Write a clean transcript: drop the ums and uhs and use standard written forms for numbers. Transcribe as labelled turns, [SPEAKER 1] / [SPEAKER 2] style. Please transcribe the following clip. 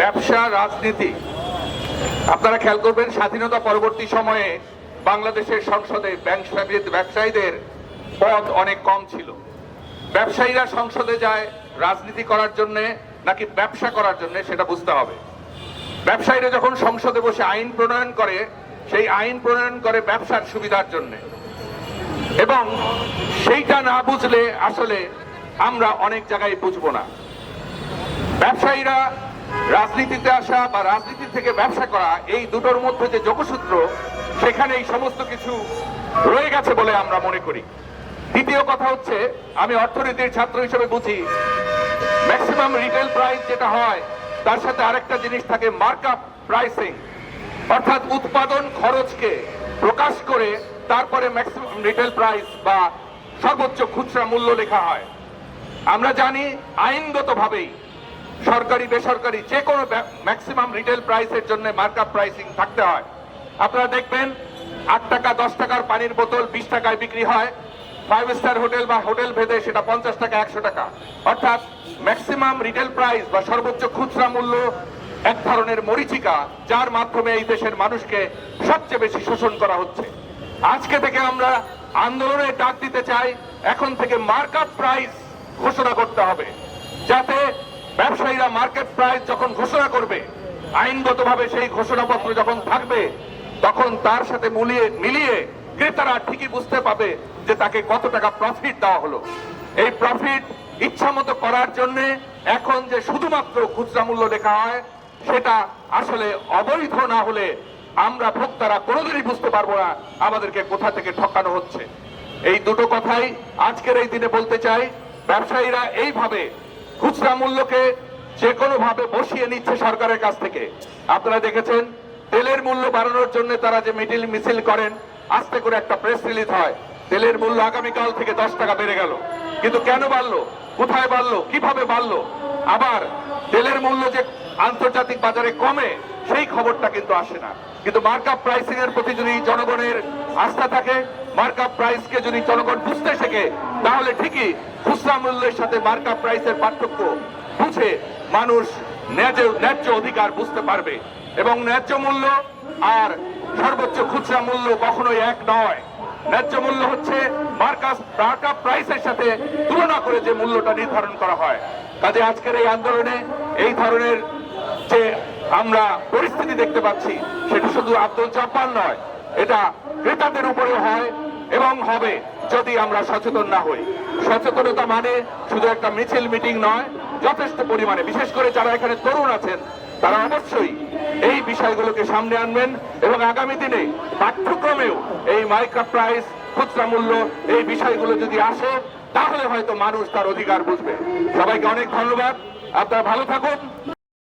[SPEAKER 1] ব্যবসা রাজনীতি। আপনারা খেয়াল করবেন, স্বাধীনতা পরবর্তী সময়ে বাংলাদেশের সংসদে ব্যবসায়ীদের পদ অনেক কম ছিল। ব্যবসায়ীরা সংসদে যায় রাজনীতি করার জন্য নাকি ব্যবসা করার জন্য সেটা বুঝতে হবে। ব্যবসায়ীরা যখন সংসদে বসে আইন প্রণয়ন করে, সেই আইন প্রণয়ন করে ব্যবসার সুবিধার জন্য, এবং সেইটা না বুঝলে আসলে আমরা অনেক জায়গায় বুঝবো না। ব্যবসায়ীরা রাজনীতিতে আসা বা রাজনীতি থেকে ব্যবসা করা, এই দুটোর মধ্যে যে যোগসূত্র, সেখানে এই সমস্ত কিছু রয়ে গেছে বলে আমরা মনে করি। দ্বিতীয় কথা হচ্ছে, আমি অর্থনীতির ছাত্র হিসেবে বুঝি, ম্যাক্সিমাম রিটেল প্রাইস যেটা হয় তার সাথে আরেকটা জিনিস থাকে, মার্কআপ প্রাইসিং, অর্থাৎ উৎপাদন খরচকে প্রকাশ করে তারপরে ম্যাক্সিমাম রিটেল প্রাইস বা সর্বোচ্চ খুচরা মূল্য লেখা হয়। আমরা জানি আইনগতভাবেই সরকারি বেসরকারি যে কোনো ম্যাক্সিমাম রিটেল প্রাইসের জন্য মার্কআপ প্রাইসিং থাকতে হয়। আপনারা দেখবেন 8 টাকা 10 টাকার পানির বোতল 20 টাকায় বিক্রি হয়, 5 স্টার হোটেল বা হোটেল ভেদে সেটা 50 টাকা 100 টাকা। অর্থাৎ ম্যাক্সিমাম রিটেল প্রাইস বা সর্বোচ্চ খুচরা মূল্য এক ধরনের মরীচিকা, যার মাধ্যমে এই দেশের মানুষকে সবচেয়ে বেশি শোষণ করা হচ্ছে। আজকে থেকে আমরা আন্দোলনের ডাক দিতে চাই, এখন থেকে মার্কআপ প্রাইস ঘোষণা করতে হবে, যাতে ব্যবসায়ীরা মার্কেট প্রাইস যখন ঘোষণা করবে, আইনগতভাবে সেই ঘোষণাপত্র যখন থাকবে, তখন তার সাথে মিলিয়ে ক্রেতারা ঠিকই বুঝতে পাবে যে তাকে কত টাকা প্রফিট দেওয়া হলো। এই প্রফিট ইচ্ছা মতো করার জন্য এখন যে শুধুমাত্র খুচরা মূল্য লেখা হয়, সেটা আসলে অবৈধ না হলে আমরা ভোক্তারা কোনোদিনই বুঝতে পারবো না আমাদেরকে কোথা থেকে ঠকানো হচ্ছে। এই দুটো কথাই আজকের এই দিনে বলতে চাই। ব্যবসায়ীরা এইভাবে খুচরা মূল্যকে যে কোনো ভাবে বসিয়ে নিচ্ছে সরকারের কাছ থেকে। আপনারা দেখেছেন, তেলের মূল্য বাড়ানোর জন্য তারা যে মিছিল করেন, আস্তে করে একটা প্রেস রিলিজ হয়, তেলের মূল্য আগামীকাল থেকে 10 টাকা বেড়ে গেল। কিন্তু কেন বাড়লো, কোথায় বাড়লো, কিভাবে বাড়লো? আবার তেলের মূল্য যে আন্তর্জাতিক বাজারে কমে, সেই খবরটা কিন্তু আসে না। কিন্তু মার্কআপ প্রাইসিং এর প্রতি যদি জনগণের আস্থা থাকে, মার্কআপ প্রাইসকে যদি জনগণ বুঝতে শেখে, তাহলে ঠিকই খুচরা মূল্যের সাথে মার্কআপ প্রাইসের পার্থক্য বুঝে মানুষ ন্যায্য অধিকার বুঝতে পারবে। এবং ন্যায্য মূল্য আর সর্বোচ্চ খুচরা মূল্য কখনোই এক নয়। ন্যায্য মূল্য হচ্ছে মার্কআপ প্রাইসের সাথে তুলনা করে যে মূল্যটা নির্ধারণ করা হয়। কাজে আজকের এই আন্দোলনে এই ধরনের যে আমরা পরিস্থিতি দেখতে পাচ্ছি, সেটা শুধু আব্দুল জব্বার নয়, এটা ক্রেতাদের উপরে হয় এবং হবে যদি আমরা সচেতন না হই। সচেতনতা মানে শুধু একটা মিছিল মিটিং নয়, যথেষ্ট পরিমাণে, বিশেষ করে যারা এখানে তরুণ আছেন, তারা অবশ্যই এই বিষয়গুলোকে সামনে আনবেন এবং আগামী দিনে পাঠ্যক্রমেও এই মার্কআপ প্রাইস, খুচরা মূল্য, এই বিষয়গুলো যদি আসে, তাহলে হয়তো মানুষ তার অধিকার বুঝবে। সবাইকে অনেক ধন্যবাদ, আপনারা ভালো থাকুন।